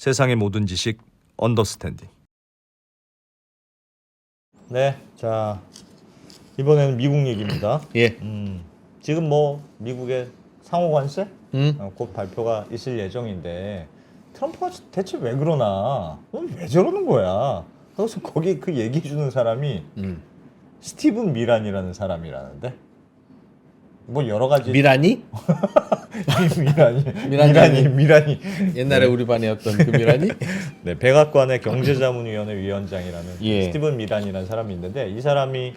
세상의 모든 지식 언더스탠딩. 네, 자 이번에는 미국 얘기입니다. 예. 지금 뭐 미국의 상호 관세 곧 발표가 있을 예정인데 트럼프가 대체 왜 그러나? 왜 저러는 거야? 그래서 거기 그 얘기해 주는 사람이 스티븐 미란이라는 사람이라는데 뭐 여러 가지 미란이? 미란이 옛날에 우리 반이었던 그 미란이? 네, 백악관의 경제자문위원회 위원장이라는 예. 스티븐 미란이라는 사람이 있는데 이 사람이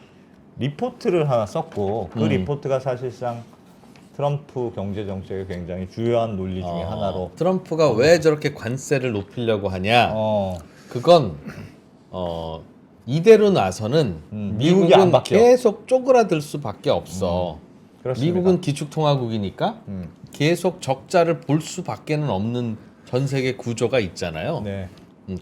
리포트를 하나 썼고 그 리포트가 사실상 트럼프 경제 정책의 굉장히 주요한 논리 중에 하나로 트럼프가 왜 저렇게 관세를 높이려고 하냐? 그건 이대로 나서는 미국이 안 미국은 바뀌어. 계속 쪼그라들 수밖에 없어. 그렇습니다. 미국은 기축통화국이니까 계속 적자를 볼 수밖에는 없는 전 세계 구조가 있잖아요. 네.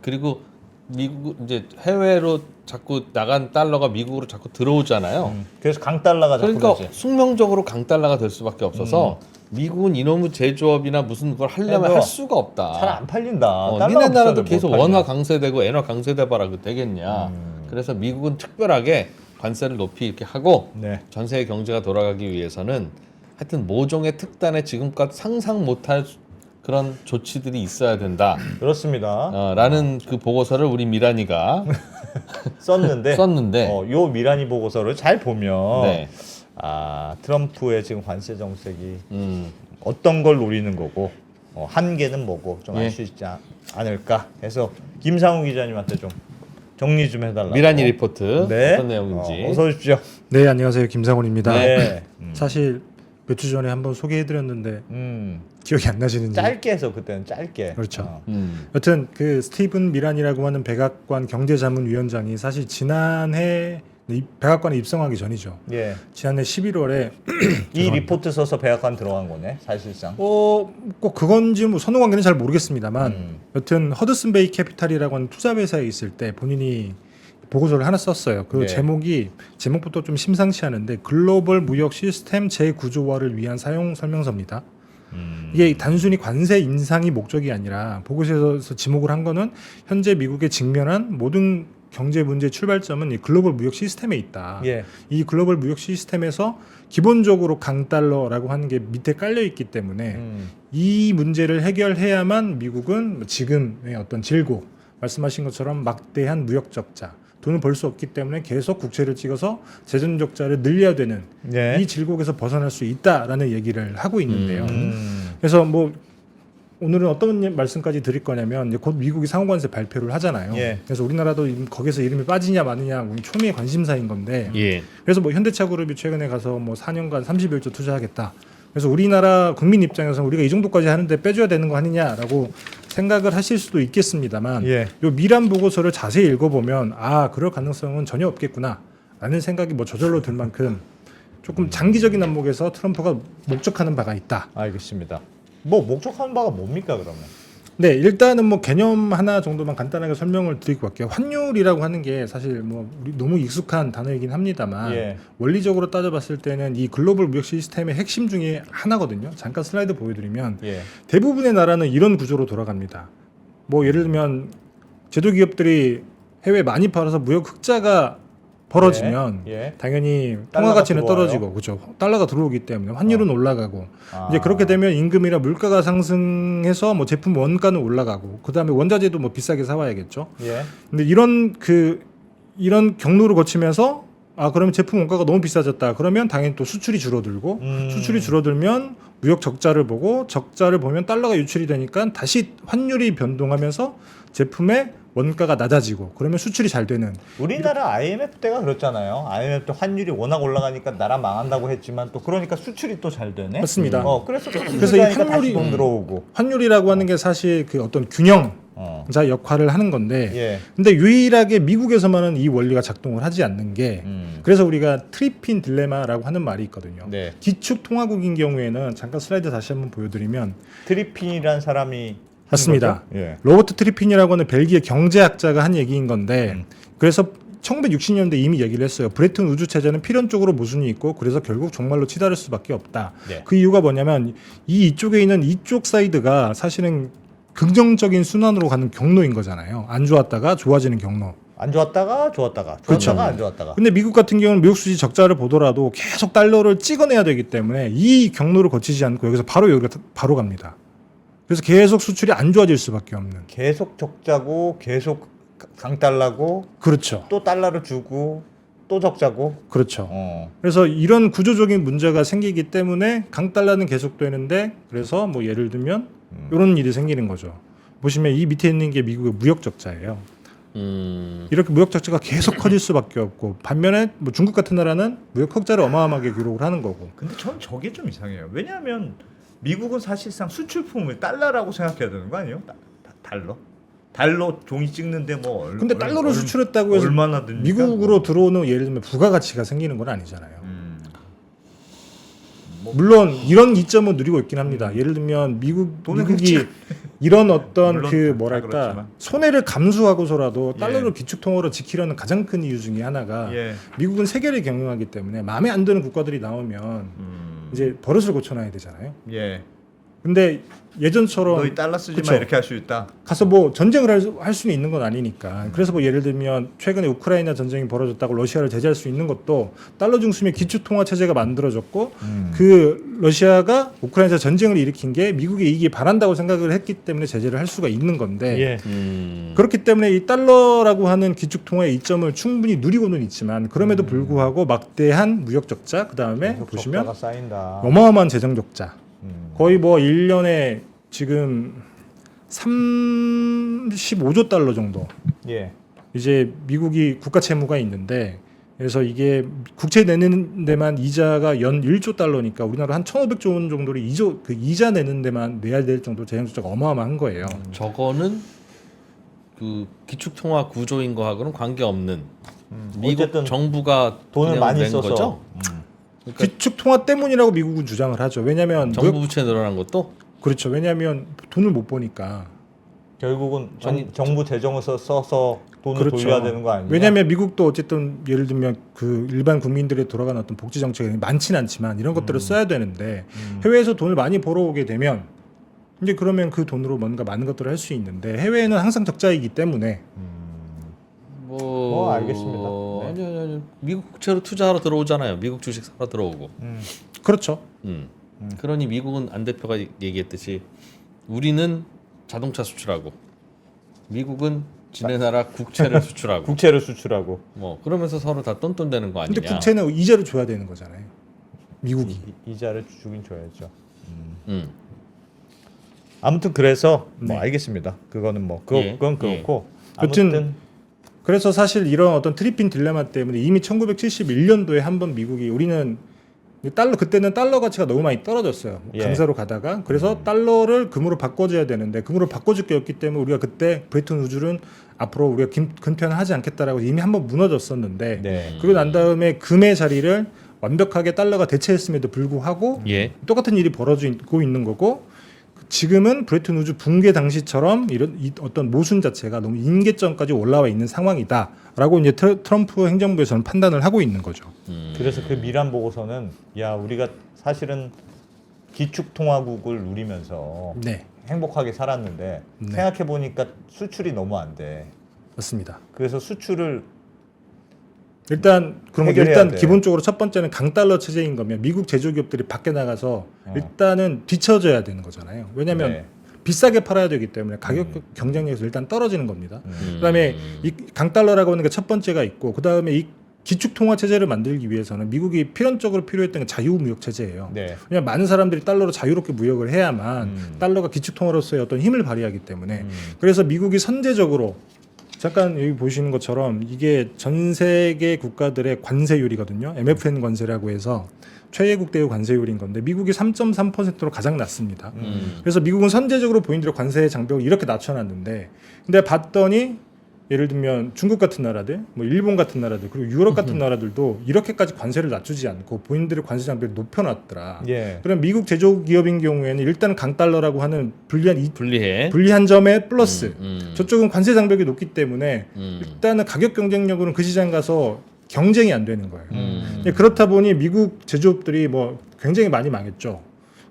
그리고 미국 이제 해외로 자꾸 나간 달러가 미국으로 자꾸 들어오잖아요. 그래서 강달러가 자꾸 그러니까 되지. 숙명적으로 강달러가 될 수밖에 없어서 미국은 이놈의 제조업이나 무슨 걸 하려면 할 수가 없다. 잘 안 팔린다. 니네 나라도 비싸도 계속 못 팔려. 원화 강세되고 엔화 강세돼봐라 그 되겠냐. 그래서 미국은 특별하게 관세를 높이 이렇게 하고 네. 전 세계 경제가 돌아가기 위해서는 하여튼 모종의 특단의 지금껏 상상 못할 그런 조치들이 있어야 된다. 그렇습니다. 라는 그 보고서를 우리 미란이가 썼는데 썼는데 요 미란이 보고서를 잘 보면 네. 트럼프의 지금 관세 정책이 어떤 걸 노리는 거고 한계는 뭐고 좀 알 수 있지 않을까 해서 김상우 기자님한테 좀 정리 좀 해달라고. 미란이 리포트 네. 어떤 내용인지. 어서 오십시오. 네, 안녕하세요. 김상훈입니다. 네. 사실 몇 주 전에 한번 소개해드렸는데 기억이 안 나시는지. 짧게 해서 그때는 짧게. 그렇죠. 여튼 그 스티븐 미란이라고 하는 백악관 경제자문위원장이 사실 지난해 이 백악관에 입성하기 전이죠. 예. 지난해 11월에 이 리포트 써서 백악관 들어간 거네, 사실상. 꼭 그건지 뭐 선후 관계는 잘 모르겠습니다만 여튼 허드슨 베이 캐피탈이라고 하는 투자 회사에 있을 때 본인이 보고서를 하나 썼어요. 그 네. 제목부터 좀 심상치 않은데 글로벌 무역 시스템 재구조화를 위한 사용 설명서입니다. 이게 단순히 관세 인상이 목적이 아니라 보고서에서 지목을 한 거는 현재 미국에 직면한 모든 경제 문제의 출발점은 이 글로벌 무역 시스템에 있다. 예. 이 글로벌 무역 시스템에서 기본적으로 강달러라고 하는 게 밑에 깔려 있기 때문에 이 문제를 해결해야만 미국은 지금의 어떤 질곡, 말씀하신 것처럼 막대한 무역 적자, 돈을 벌 수 없기 때문에 계속 국채를 찍어서 재정 적자를 늘려야 되는 네. 이 질곡에서 벗어날 수 있다라는 얘기를 하고 있는데요. 그래서 뭐 오늘은 어떤 말씀까지 드릴 거냐면 이제 곧 미국이 상호관세 발표를 하잖아요. 예. 그래서 우리나라도 거기서 이름이 빠지냐 마느냐 초미의 관심사인 건데 예. 그래서 뭐 현대차그룹이 최근에 가서 뭐 4년간 31조 투자하겠다. 그래서 우리나라 국민 입장에서는 우리가 이 정도까지 하는데 빼줘야 되는 거 아니냐라고 생각을 하실 수도 있겠습니다만 예. 요 미란 보고서를 자세히 읽어보면 그럴 가능성은 전혀 없겠구나라는 생각이 뭐 저절로 들 만큼 조금 장기적인 안목에서 트럼프가 목적하는 바가 있다. 알겠습니다. 뭐 목적하는 바가 뭡니까 그러면? 네, 일단은 뭐 개념 하나 정도만 간단하게 설명을 드리고 갈게요. 환율이라고 하는 게 사실 뭐 우리 너무 익숙한 단어이긴 합니다만 예. 원리적으로 따져봤을 때는 이 글로벌 무역 시스템의 핵심 중에 하나거든요. 잠깐 슬라이드 보여드리면 예. 대부분의 나라는 이런 구조로 돌아갑니다. 뭐 예를 들면 제도 기업들이 해외 많이 팔아서 무역 흑자가 벌어지면 예. 당연히 달러가 통화 가치는 들어와요. 떨어지고 그렇죠. 달러가 들어오기 때문에 환율은 올라가고 이제 그렇게 되면 임금이나 물가가 상승해서 뭐 제품 원가는 올라가고 그다음에 원자재도 뭐 비싸게 사와야겠죠. 예. 근데 이런 경로를 거치면서 그러면 제품 원가가 너무 비싸졌다. 그러면 당연히 또 수출이 줄어들고 수출이 줄어들면 무역 적자를 보고 적자를 보면 달러가 유출이 되니까 다시 환율이 변동하면서 제품의 원가가 낮아지고 그러면 수출이 잘 되는. 우리나라 IMF 때가 그렇잖아요. IMF 때 환율이 워낙 올라가니까 나라 망한다고 했지만 또 그러니까 수출이 또 잘 되네. 맞습니다. 그래서 그래서 이 다시 돈 들어오고. 환율이라고 하는 게 사실 그 어떤 균형자 역할을 하는 건데 예. 근데 유일하게 미국에서만은 이 원리가 작동을 하지 않는 게 그래서 우리가 트리핀 딜레마라고 하는 말이 있거든요. 네. 기축 통화국인 경우에는 잠깐 슬라이드 다시 한번 보여드리면 트리핀이란 사람이 맞습니다. 예. 로버트 트리핀이라고 하는 벨기에 경제학자가 한 얘기인 건데 그래서 1960년대 이미 얘기를 했어요. 브레튼 우주 체제는 필연적으로 모순이 있고 그래서 결국 종말로 치달을 수밖에 없다. 네. 그 이유가 뭐냐면 이쪽에 있는 이쪽 사이드가 사실은 긍정적인 순환으로 가는 경로인 거잖아요. 안 좋았다가 좋아지는 경로. 안 좋았다가 좋았다가 그렇죠. 안 좋았다가. 근데 미국 같은 경우는 미국 수지 적자를 보더라도 계속 달러를 찍어내야 되기 때문에 이 경로를 거치지 않고 여기서 바로 여기가 바로 갑니다. 그래서 계속 수출이 안 좋아질 수밖에 없는. 계속 적자고 계속 강달러고 그렇죠. 또 달러를 주고 또 적자고. 그렇죠. 어. 그래서 이런 구조적인 문제가 생기기 때문에 강달러는 계속되는데 그래서 뭐 예를 들면 이런 일이 생기는 거죠. 보시면 이 밑에 있는 게 미국의 무역 적자예요. 이렇게 무역 적자가 계속 커질 수밖에 없고 반면에 뭐 중국 같은 나라는 무역 흑자를 어마어마하게 기록을 하는 거고. 근데 전 저게 좀 이상해요. 왜냐하면 미국은 사실상 수출품을 달러라고 생각해야 되는 거 아니에요? 달러? 달러 종이 찍는데 뭐 근데 달러를 수출했다고 해서 얼마나 듭니까? 미국으로 들어오는 예를 들면 부가가치가 생기는 건 아니잖아요. 뭐, 물론 이런 이점은 누리고 있긴 합니다. 예를 들면 미국이 이런 어떤 물론 그 다 뭐랄까 그렇지만. 손해를 감수하고서라도 예. 달러를 기축통화로 지키려는 가장 큰 이유 중에 하나가 예. 미국은 세계를 경영하기 때문에 마음에 안 드는 국가들이 나오면 이제 버릇을 고쳐놔야 되잖아요. 예. 근데 예전처럼 너희 달러 쓰지만 그쵸. 이렇게 할 수 있다. 가서 뭐 전쟁을 할 수는 있는 건 아니니까. 그래서 뭐 예를 들면 최근에 우크라이나 전쟁이 벌어졌다고 러시아를 제재할 수 있는 것도 달러 중심의 기축통화 체제가 만들어졌고 그 러시아가 우크라이나 전쟁을 일으킨 게 미국의 이익이 바란다고 생각을 했기 때문에 제재를 할 수가 있는 건데 예. 그렇기 때문에 이 달러라고 하는 기축통화의 이점을 충분히 누리고는 있지만 그럼에도 불구하고 막대한 무역 적자 그다음에 계속 보시면 적자가 쌓인다. 어마어마한 재정 적자 음. 거의 뭐 1년에 지금 35조 달러 정도 예. 이제 미국이 국가 채무가 있는데 그래서 이게 국채 내는 데만 이자가 연 1조 달러니까 우리나라 한 1,500조 원 정도를 그 이자 내는 데만 내야 될 정도 재정 적자가 어마어마한 거예요. 저거는 그 기축통화 구조인 거하고는 관계 없는 미국 어쨌든 정부가 돈을 그냥 많이 낸 써서. 거죠. 그러니까 기축 통화 때문이라고 미국은 주장을 하죠. 왜냐하면 정부 부채 늘어난 것도 그렇죠. 왜냐하면 돈을 못 버니까. 결국은 아니, 정부 재정을 써서 돈을 그렇죠. 돌려야 되는 거 아니에요? 왜냐하면 미국도 어쨌든 예를 들면 그 일반 국민들의 돌아가는 어떤 복지 정책이 많지는 않지만 이런 것들을 써야 되는데 해외에서 돈을 많이 벌어오게 되면 이제 그러면 그 돈으로 뭔가 많은 것들을 할 수 있는데 해외에는 항상 적자이기 때문에 알겠습니다. 네. 아니. 미국 국채로 투자하러 들어오잖아요. 미국 주식 사러 들어오고. 그렇죠. 그러니 미국은 안 대표가 얘기했듯이 우리는 자동차 수출하고 미국은 지네 나라 국채를 수출하고 국채를 수출하고. 뭐 그러면서 서로 다 똔똔대는 거 아니냐. 근데 국채는 이자를 줘야 되는 거잖아요. 미국이. 이자를 주긴 줘야죠. 음. 아무튼 그래서 뭐 네. 알겠습니다. 그거는 뭐 예. 그건 그렇고 여튼 아무튼 그래서 사실 이런 어떤 트리핀 딜레마 때문에 이미 1971년도에 한번 미국이 우리는 달러 그때는 달러 가치가 너무 많이 떨어졌어요. 예. 강세로 가다가 그래서 달러를 금으로 바꿔줘야 되는데 금으로 바꿔줄 게 없기 때문에 우리가 그때 브레튼 우즈는 앞으로 우리가 근편하지 않겠다라고 이미 한번 무너졌었는데 네. 그리고 난 다음에 금의 자리를 완벽하게 달러가 대체했음에도 불구하고 예. 똑같은 일이 벌어지고 있는 거고 지금은 브레튼 우즈 붕괴 당시처럼 이 어떤 모순 자체가 너무 임계점까지 올라와 있는 상황이다라고 이제 트럼프 행정부에서는 판단을 하고 있는 거죠. 그래서 그 미란 보고서는 야 우리가 사실은 기축통화국을 누리면서 네, 행복하게 살았는데 네. 생각해 보니까 수출이 너무 안 돼. 맞습니다. 그래서 수출을 일단 그럼 해결해야 일단 돼. 기본적으로 첫 번째는 강달러 체제인 거면 미국 제조기업들이 밖에 나가서 일단은 뒤쳐져야 되는 거잖아요. 왜냐하면 네. 비싸게 팔아야 되기 때문에 가격 경쟁력에서 일단 떨어지는 겁니다. 음. 그다음에 이 강달러라고 하는 게 첫 번째가 있고 그다음에 이 기축통화 체제를 만들기 위해서는 미국이 필연적으로 필요했던 게 자유무역 체제예요. 네. 왜냐하면 많은 사람들이 달러로 자유롭게 무역을 해야만 달러가 기축통화로서의 어떤 힘을 발휘하기 때문에 그래서 미국이 선제적으로 잠깐 여기 보시는 것처럼 이게 전 세계 국가들의 관세율이거든요. MFN 관세라고 해서 최애국 대우 관세율인 건데 미국이 3.3%로 가장 낮습니다. 그래서 미국은 선제적으로 본인들의 관세 장벽을 이렇게 낮춰놨는데 근데 봤더니 예를 들면 중국 같은 나라들, 뭐 일본 같은 나라들 그리고 유럽 같은 나라들도 이렇게까지 관세를 낮추지 않고 본인들의 관세 장벽을 높여놨더라. 예. 그럼 미국 제조기업인 경우에는 일단 강달러라고 하는 분리해. 불리한 점에 플러스 음. 저쪽은 관세 장벽이 높기 때문에 음. 일단은 가격 경쟁력으로는 그 시장 가서 경쟁이 안 되는 거예요. 음. 그렇다 보니 미국 제조업들이 뭐 굉장히 많이 망했죠.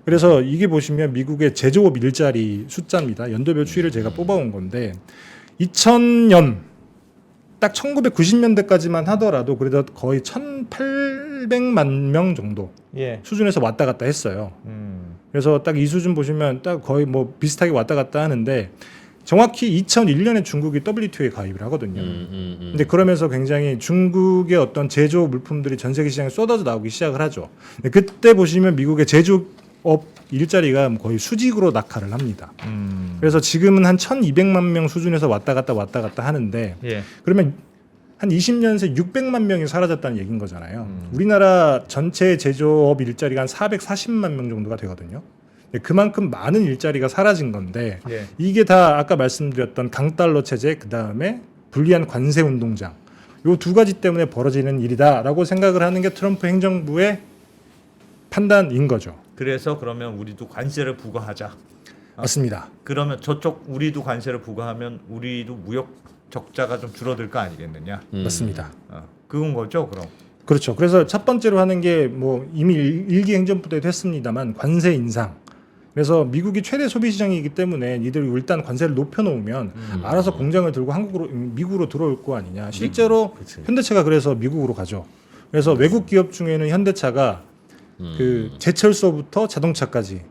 그래서 이게 보시면 미국의 제조업 일자리 숫자입니다. 연도별 추이를 제가 뽑아온 건데 2000년 딱 1990년대까지만 하더라도 그래도 거의 1,800만 명 정도 예. 수준에서 왔다 갔다 했어요. 그래서 딱 이 수준 보시면 딱 거의 뭐 비슷하게 왔다 갔다 하는데 정확히 2001년에 중국이 WTO에 가입을 하거든요. 근데 그러면서 굉장히 중국의 어떤 제조 물품들이 전 세계 시장에 쏟아져 나오기 시작을 하죠. 근데 그때 보시면 미국의 제조업 일자리가 거의 수직으로 낙하를 합니다. 그래서 지금은 한 1,200만 명 수준에서 왔다 갔다 하는데 예. 그러면 한 20년 새 600만 명이 사라졌다는 얘기인 거잖아요. 우리나라 전체 제조업 일자리가 한 440만 명 정도가 되거든요. 그만큼 많은 일자리가 사라진 건데 예. 이게 다 아까 말씀드렸던 강달러 체제 그다음에 불리한 관세 운동장 요 두 가지 때문에 벌어지는 일이다라고 생각을 하는 게 트럼프 행정부의 판단인 거죠. 그래서 그러면 우리도 관세를 부과하자. 맞습니다. 그러면 저쪽 우리도 관세를 부과하면 우리도 무역 적자가 좀 줄어들 거 아니겠느냐. 맞습니다. 그건 거죠, 그럼. 그렇죠. 그래서 첫 번째로 하는 게 뭐 이미 일기 행정부 때도 했습니다만 관세 인상. 그래서 미국이 최대 소비 시장이기 때문에 니들이 일단 관세를 높여놓으면 알아서 공장을 들고 미국으로 들어올 거 아니냐. 실제로 그치. 현대차가 그래서 미국으로 가죠. 그래서 외국 기업 중에는 현대차가 그 제철소부터 자동차까지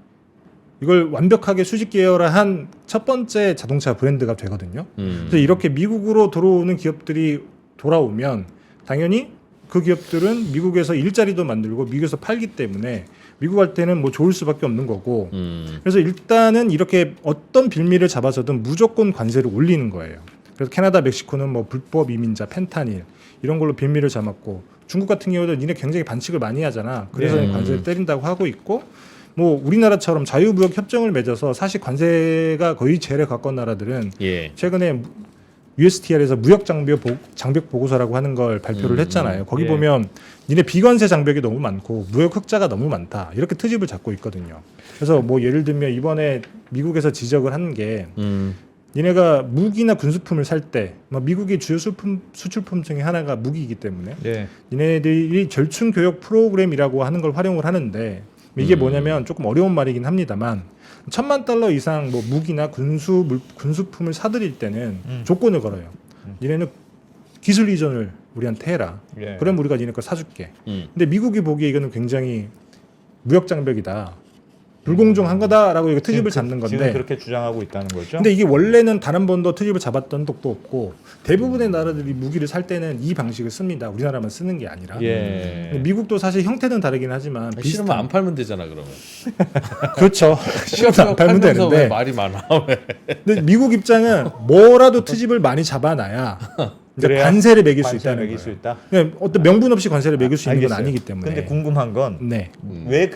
이걸 완벽하게 수직 계열화한 첫 번째 자동차 브랜드가 되거든요. 그래서 이렇게 미국으로 들어오는 기업들이 돌아오면 당연히 그 기업들은 미국에서 일자리도 만들고 미국에서 팔기 때문에 미국 할 때는 뭐 좋을 수밖에 없는 거고. 그래서 일단은 이렇게 어떤 빌미를 잡아서든 무조건 관세를 올리는 거예요. 그래서 캐나다, 멕시코는 뭐 불법 이민자, 펜타닐 이런 걸로 빌미를 잡았고 중국 같은 경우도 니네 굉장히 반칙을 많이 하잖아. 그래서 관세를 때린다고 하고 있고 뭐 우리나라처럼 자유무역 협정을 맺어서 사실 관세가 거의 제일에 가까운 나라들은 예. 최근에 USTR에서 무역 장벽 보고서라고 하는 걸 발표를 했잖아요. 거기 예. 보면 니네 비관세 장벽이 너무 많고 무역 흑자가 너무 많다. 이렇게 트집을 잡고 있거든요. 그래서 뭐 예를 들면 이번에 미국에서 지적을 한 게 니네가 무기나 군수품을 살 때 미국의 주요 수출품 중에 하나가 무기이기 때문에 예. 니네들이 절충 교역 프로그램이라고 하는 걸 활용을 하는데 이게 뭐냐면 조금 어려운 말이긴 합니다만 $1,000만 이상 뭐 무기나 군수품을 사들일 때는 조건을 걸어요. 니네는 기술 이전을 우리한테 해라. 예. 그럼 우리가 니네 거 사줄게. 근데 미국이 보기에 이거는 굉장히 무역 장벽이다. 불공정한 거다라고 이거 트집을 잡는 건데. 지금 그렇게 주장하고 있다는 거죠. 근데 이게 원래는 단 한 번도 트집을 잡았던 적도 없고 대부분의 나라들이 무기를 살 때는 이 방식을 씁니다. 우리나라만 쓰는 게 아니라. 예. 근데 미국도 사실 형태는 다르긴 하지만 싫으면 안 팔면 되잖아 그러면. 그렇죠. 싫어도 안 팔면 팔면서 왜 되는데. 말이 많아 왜? 근데 미국 입장은 뭐라도 트집을 많이 잡아놔야 이제 그래야 관세를 매길 수 관세를 있다는 매길 수 거예요. 있다. 그냥 어떤 명분 없이 관세를 매길 수 있는 건 알겠어요. 아니기 때문에. 근데 궁금한 건 네. 왜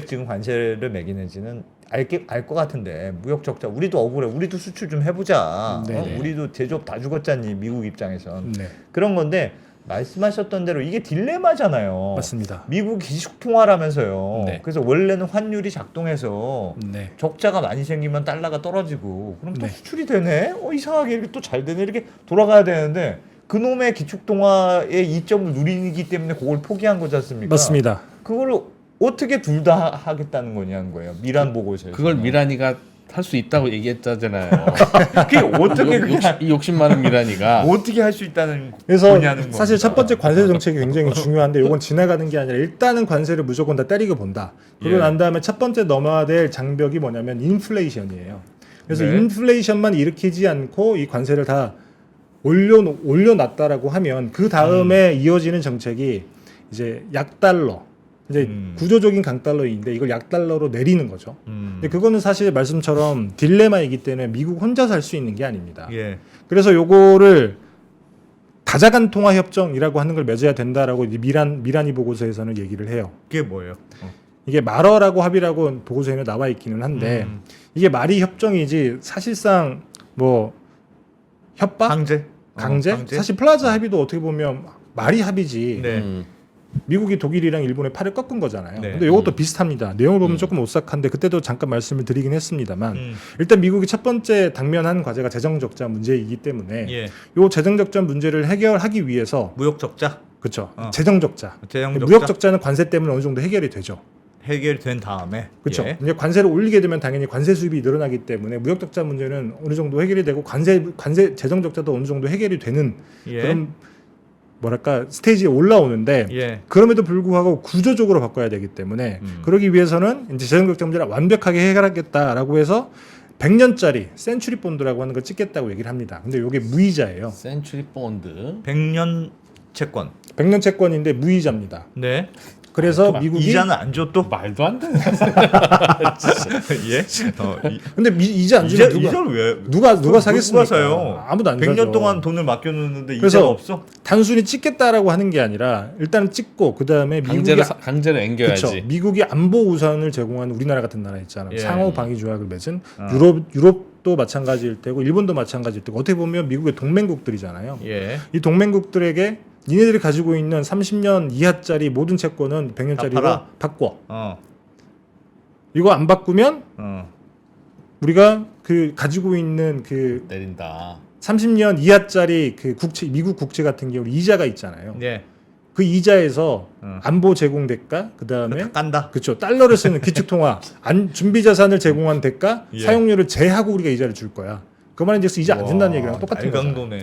지금 관세를 매기는지는 알 것 같은데 무역 적자 우리도 억울해. 우리도 수출 좀 해보자. 네네. 우리도 제조업 다 죽었잖니 미국 입장에선. 네. 그런 건데 말씀하셨던 대로 이게 딜레마잖아요. 맞습니다. 미국 기축 통화라면서요. 네. 그래서 원래는 환율이 작동해서 네. 적자가 많이 생기면 달러가 떨어지고 그럼 또 네. 수출이 되네. 이상하게 이렇게 또 잘 되네. 이렇게 돌아가야 되는데 그놈의 기축 통화의 이점을 누리기 때문에 그걸 포기한 거지 않습니까? 맞습니다. 그걸 어떻게 둘 다 하겠다는 거냐는 거예요. 미란 보고서에서. 그걸 미란이가 할 수 있다고 얘기했잖아요. 그게 어떻게 이 욕심 많은 미란이가 어떻게 할 수 있다는 그래서 거냐는 사실 겁니다. 첫 번째 관세 정책이 굉장히 중요한데 이건 지나가는 게 아니라 일단은 관세를 무조건 다 때리고 본다. 그러고 예. 난 다음에 첫 번째 넘어야 될 장벽이 뭐냐면 인플레이션이에요. 그래서 네. 인플레이션만 일으키지 않고 이 관세를 다 올려놨다라고 하면 그 다음에 이어지는 정책이 이제 약달러 이제 구조적인 강달러인데 이걸 약달러로 내리는 거죠. 근데 그거는 사실 말씀처럼 딜레마이기 때문에 미국 혼자서 할 수 있는 게 아닙니다. 예. 그래서 요거를 다자간 통화 협정이라고 하는 걸 맺어야 된다라고 이제 미란이 보고서에서는 얘기를 해요. 그게 뭐예요? 이게 말어라고 합의라고 보고서에는 나와 있기는 한데 이게 말이 협정이지 사실상 뭐 협박, 강제? 강제? 사실 플라자 합의도 어떻게 보면 말이 합의지. 네. 미국이 독일이랑 일본의 팔을 꺾은 거잖아요. 네. 근데 이것도 비슷합니다. 내용을 보면 조금 오싹한데 그때도 잠깐 말씀을 드리긴 했습니다만 일단 미국이 첫 번째 당면한 과제가 재정적자 문제이기 때문에 예. 이 재정적자 문제를 해결하기 위해서 무역 적자? 그렇죠. 어. 재정적자. 재정 적자? 무역 적자는 관세 때문에 어느 정도 해결이 되죠. 해결된 다음에 그렇죠. 예. 이제 관세를 올리게 되면 당연히 관세 수입이 늘어나기 때문에 무역 적자 문제는 어느 정도 해결이 되고 관세 재정 적자도 어느 정도 해결이 되는 예. 그런 뭐랄까 스테이지에 올라오는데 예. 그럼에도 불구하고 구조적으로 바꿔야 되기 때문에 그러기 위해서는 이제 재정 적자 문제를 완벽하게 해결하겠다라고 해서 100년짜리 센츄리 본드라고 하는 걸 찍겠다고 얘기를 합니다. 근데 이게 무이자예요. 센츄리 본드. 100년 채권. 100년 채권인데 무이자입니다. 네. 그래서 미국이 이자는 안 줘 또? 말도 안 돼. 예. 근데 이자 안 주면 이자를 왜? 누가 사겠습니까? 누가 사요? 아무도 안 100년 사죠. 동안 돈을 맡겨놓는데 그래서 이자가 없어? 단순히 찍겠다라고 하는 게 아니라 일단은 찍고 그 다음에 강제로 앵겨야지. 그쵸, 미국이 안보 우산을 제공하는 우리나라 같은 나라 있잖아요. 예. 상호 방위 조약을 맺은 어. 유럽도 마찬가지일 테고 일본도 마찬가지일 테고 어떻게 보면 미국의 동맹국들이잖아요. 예. 이 동맹국들에게 니네들이 가지고 있는 30년 이하짜리 모든 채권은 다 100년짜리로 팔아. 바꿔. 어. 이거 안 바꾸면 어. 우리가 그 가지고 있는 그 내린다. 30년 이하짜리 그 미국 국채 같은 경우 이자가 있잖아요. 예. 그 이자에서 어. 안보 제공 대가 그다음에 다 깐다. 그렇죠. 달러를 쓰는 기축통화 준비 자산을 제공한 대가 예. 사용료를 제하고 우리가 이자를 줄 거야. 그 말은 이제 이자 안 준다는 얘기랑 똑같은 거죠. 말강도네.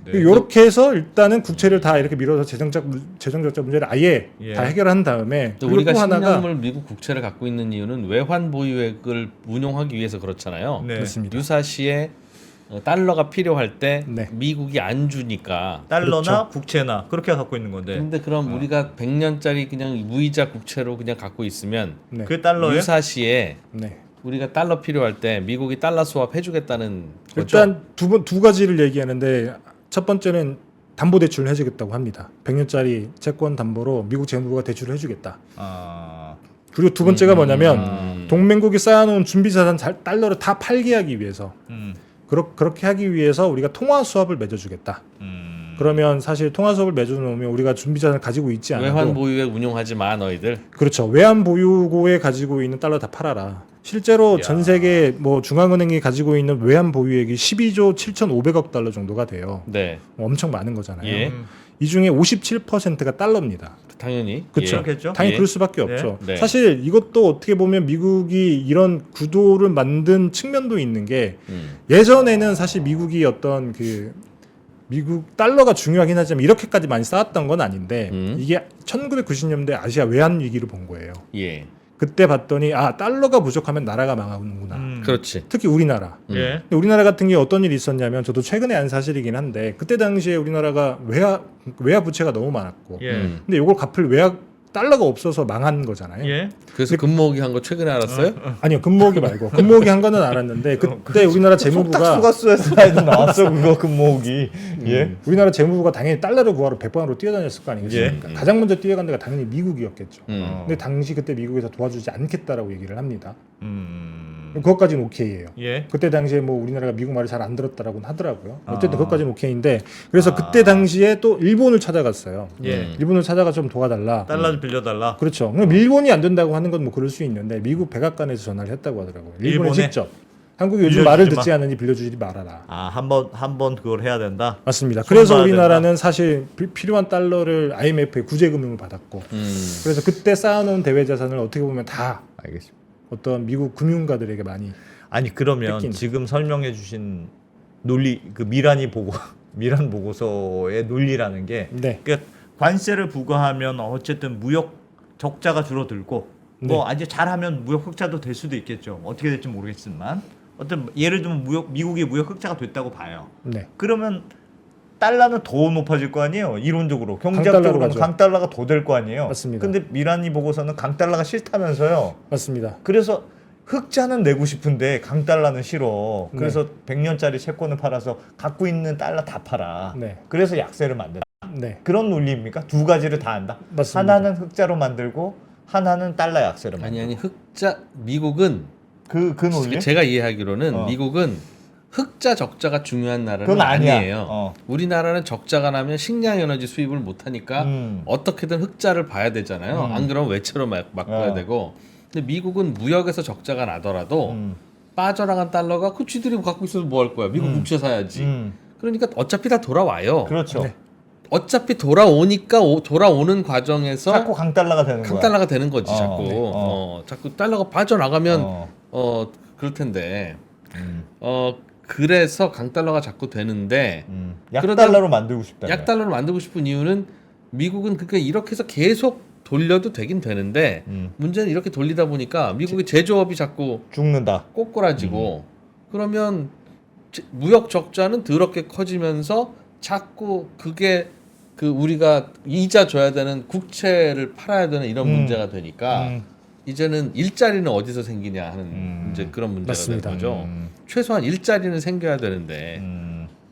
네. 이렇게 해서 일단은 국채를 다 이렇게 밀어서 재정적자 문제를 아예 예. 다 해결한 다음에 또 그리고 우리가 또 하나가 10년물 미국 국채를 갖고 있는 이유는 외환 보유액을 운용하기 위해서 그렇잖아요. 네. 그렇습니다. 유사시에 달러가 필요할 때 네. 미국이 안 주니까. 달러나 그렇죠. 국채나 그렇게 갖고 있는 건데. 근데 그럼 우리가 100년짜리 그냥 무이자 국채로 그냥 갖고 있으면 네. 그 달러에 유사시에 네. 우리가 달러 필요할 때 미국이 달러 수합 해주겠다는 거죠. 일단 두 가지를 얘기하는데 첫 번째는 담보 대출을 해주겠다고 합니다. 100년짜리 채권 담보로 미국 재무부가 대출을 해주겠다. 아. 그리고 두 번째가 뭐냐면 동맹국이 쌓아놓은 준비 자산 달러를 다 팔게 하기 위해서 그렇게 하기 위해서 우리가 통화 수합을 맺어주겠다. 그러면 사실 통화 수합을 맺어놓으면 우리가 준비 자산을 가지고 있지 않아도 외환 보유액 운용하지 마 너희들. 그렇죠. 외환 보유고에 가지고 있는 달러 다 팔아라. 실제로 야. 전 세계 뭐 중앙은행이 가지고 있는 외환 보유액이 12조 7,500억 달러 정도가 돼요. 네, 엄청 많은 거잖아요. 예. 이 중에 57%가 달러입니다. 당연히. 그렇죠. 예. 그렇겠죠? 당연히 예. 그럴 수밖에 네. 없죠. 네. 사실 이것도 어떻게 보면 미국이 이런 구도를 만든 측면도 있는 게 예전에는 사실 미국이 어떤 그 미국 달러가 중요하긴 하지만 이렇게까지 많이 쌓았던 건 아닌데 이게 1990년대 아시아 외환 위기를 본 거예요. 예. 그때 봤더니 아 달러가 부족하면 나라가 망하는구나. 그렇지. 특히 우리나라. 예. 근데 우리나라 같은 경우에 어떤 일이 있었냐면 저도 최근에 안 사실이긴 한데 그때 당시에 우리나라가 외화 부채가 너무 많았고 예. 근데 이걸 갚을 달러가 없어서 망한 거잖아요. 예. 그래서 금모으기 한 거 최근에 알았어요? 아니요 금모으기 말고 금모으기 한 거는 알았는데 그때 우리나라 재무부가 속닥수가스에도 나왔어 그거 그 모으기. 예. 우리나라 재무부가 당연히 달러를 구하러 백번으로 뛰어다녔을 거 아니겠습니까? 예. 가장 먼저 뛰어간 데가 당연히 미국이었겠죠. 어. 근데 당시 그때 미국에서 도와주지 않겠다라고 얘기를 합니다. 음. 그것까지는 오케이예요. 예. 그때 당시에 뭐 우리나라가 미국 말을 잘 안 들었다라고는 하더라고요. 어쨌든 아. 그것까지는 오케이인데 그래서 아. 그때 당시에 또 일본을 찾아갔어요. 예. 일본을 찾아가 좀 도와달라. 달러 좀 빌려달라. 그렇죠. 그럼 일본이 안 된다고 하는 건 뭐 그럴 수 있는데 미국 백악관에서 전화를 했다고 하더라고요. 일본에 일본에? 직접 한국이 요즘 빌려주지 말을 마. 듣지 않으니 빌려주지 말아라. 아, 한 번 그걸 해야 된다. 맞습니다. 손 그래서 봐야 우리나라는 사실 필요한 달러를 IMF에 구제금융을 받았고 그래서 그때 쌓아놓은 대외 자산을 어떻게 보면 다 알겠습니다. 어떤 미국 금융가들에게 많이 아니 그러면 뺏긴. 지금 설명해 주신 논리 그 미란 보고서의 논리라는 게 네. 그러니까 관세를 부과하면 어쨌든 무역 적자가 줄어들고 뭐 아주 잘하면 무역 흑자도 될 수도 있겠죠. 어떻게 될지 모르겠지만 어떤 예를 들면 미국이 무역 흑자가 됐다고 봐요. 네. 그러면 달러는 더 높아질 거 아니에요. 이론적으로 강달러로 경제학적으로는 가죠. 강달러가 더 될 거 아니에요. 맞습니다. 근데 미란이 보고서는 강달러가 싫다면서요. 맞습니다. 그래서 흑자는 내고 싶은데 강달러는 싫어. 그래서 100년짜리 채권을 팔아서 갖고 있는 달러 다 팔아. 네. 그래서 약세를 만든다. 네. 그런 논리입니까? 두 가지를 다 한다. 맞습니다. 하나는 흑자로 만들고 하나는 달러 약세로 만든다. 아니 흑자 미국은 그 논리? 제가 이해하기로는 어. 미국은 흑자 적자가 중요한 나라는 그건 아니야. 아니에요. 어. 우리나라는 적자가 나면 식량 에너지 수입을 못 하니까 어떻게든 흑자를 봐야 되잖아요. 안 그러면 외채로 바꿔야 어. 되고. 근데 미국은 무역에서 적자가 나더라도 빠져나간 달러가 그 쥐들이 갖고 있어서 뭐 할 거야? 미국 국채 사야지. 그러니까 어차피 다 돌아와요. 그렇죠. 네. 어차피 돌아오니까 돌아오는 과정에서 자꾸 강달러가 되는 거야. 강달러가 되는 거지 어, 자꾸. 네. 자꾸 달러가 빠져나가면 어. 그럴 텐데. 음. 그래서 강달러가 자꾸 되는데 약달러로 만들고 싶다. 약달러를 만들고 싶은 이유는 미국은 그러니까 이렇게 해서 계속 돌려도 되긴 되는데 문제는 이렇게 돌리다 보니까 미국의 제조업이 자꾸 죽는다. 꼬꾸라지고 그러면 무역 적자는 더럽게 커지면서 자꾸 그게 그 우리가 이자 줘야 되는 국채를 팔아야 되는 이런 문제가 되니까 이제는 일자리는 어디서 생기냐 하는 이제 그런 문제가 맞습니다. 되는 거죠. 최소한 일자리는 생겨야 되는데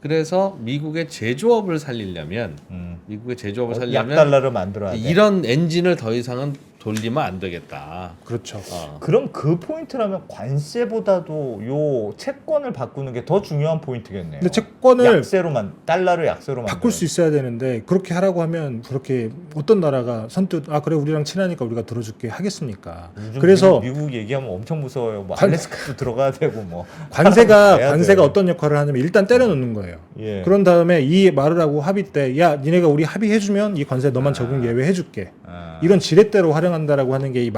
그래서 미국의 제조업을 살리려면 미국의 제조업을 살리려면 약달러를 만들어야 돼. 이런 엔진을 더 이상은 돌리면 안 되겠다. 그렇죠. 그럼 그 포인트라면 관세보다도 요 채권을 바꾸는 게 더 중요한 포인트겠네요. 근데 채권을 약세로만 달러를 약세로 바꿀 수 있어야 되는데 그렇게 하라고 하면 그렇게 어떤 나라가 선뜻 아 그래 우리랑 친하니까 우리가 들어줄게 하겠습니까? 그래서 미국 얘기하면 엄청 무서워요. 뭐 관- 알래스카도 들어가야 되고 뭐 관세가 해야 관세가 돼. 어떤 역할을 하냐면 일단 때려놓는 거예요. 예. 그런 다음에 이 말을 하고 합의 때 야 니네가 우리 합의해주면 이 관세 너만 적용 예외해줄게. 아. 이런 지렛대로 활용한다라고 하는 게 이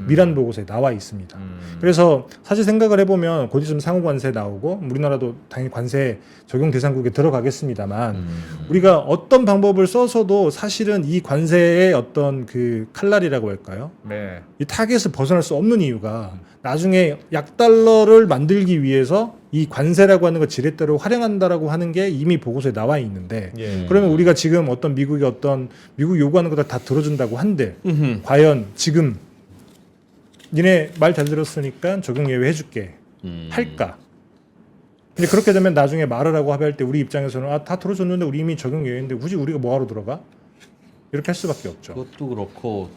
미란 보고서에 나와 있습니다. 그래서 사실 생각을 해보면 곧 있으면 상호 관세 나오고 우리나라도 당연히 관세 적용 대상국에 들어가겠습니다만 우리가 어떤 방법을 써서도 사실은 이 관세의 어떤 그 칼날이라고 할까요? 네. 이 타겟을 벗어날 수 없는 이유가 나중에 약달러를 만들기 위해서 이 관세라고 하는 걸 지렛대로 활용한다라고 하는 게 이미 보고서에 나와 있는데 예. 그러면 우리가 지금 어떤 미국이 요구하는 거다 다 들어준다고 한데 과연 지금 니네 말 잘 들었으니까 적용 예외 해줄게 할까? 근데 그렇게 되면 나중에 말을 하고 합의할 때 우리 입장에서는 아 다 들어줬는데 우리 이미 적용 예외인데 굳이 우리가 뭐하러 들어가? 이렇게 할 수밖에 없죠. 그것도 그렇고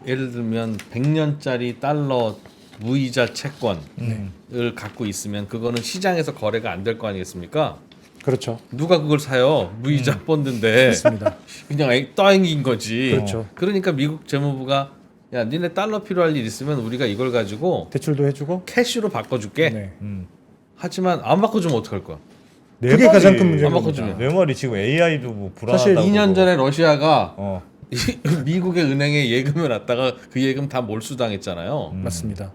예를 들면 100년짜리 달러 무이자 채권을 갖고 있으면 그거는 시장에서 거래가 안 될 거 아니겠습니까? 그렇죠. 누가 그걸 사요? 무이자 펀드인데 맞습니다. 그냥 떠행인 거지. 그렇죠. 그러니까 미국 재무부가 야 니네 달러 필요할 일 있으면 우리가 이걸 가지고 대출도 해주고. 캐시로 바꿔줄게. 네. 하지만 안 바꿔주면 어떡할 거야? 그게 가장 큰 문제인 안 겁니다. 바꿔주면. 내 말이 지금 AI도 뭐 사실 불안하다고. 2년 전에 러시아가 어. 미국의 은행에 예금을 놨다가 그 예금 다 몰수당했잖아요. 맞습니다.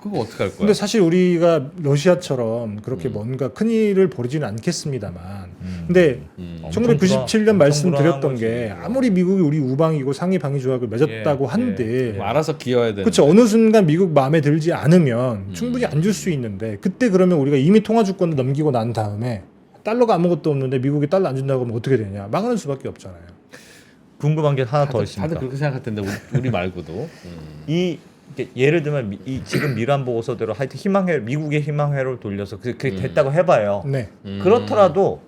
그거 어떡할 거야? 근데 사실 우리가 러시아처럼 그렇게 뭔가 큰 일을 벌이지는 않겠습니다만 근데 엄청 1997년 엄청 말씀드렸던 불안한 게 거지. 아무리 미국이 우리 우방이고 상위 방위 조약을 맺었다고 예, 한데 뭐 알아서 기여해야 되는. 그렇죠. 어느 순간 미국 마음에 들지 않으면 충분히 안 줄 수 있는데 그때 그러면 우리가 이미 통화 주권을 넘기고 난 다음에 달러가 아무것도 없는데 미국이 달러 안 준다고 하면 어떻게 되냐? 망하는 수밖에 없잖아요. 궁금한 게 하나 더 다들 있습니다. 그렇게 생각할 텐데 우리 말고도. 이 이게 예를 들면 이 지금 미란 보고서대로 하여튼 희망회 미국의 희망회로를 돌려서 그게 됐다고 해봐요. 네. 그렇더라도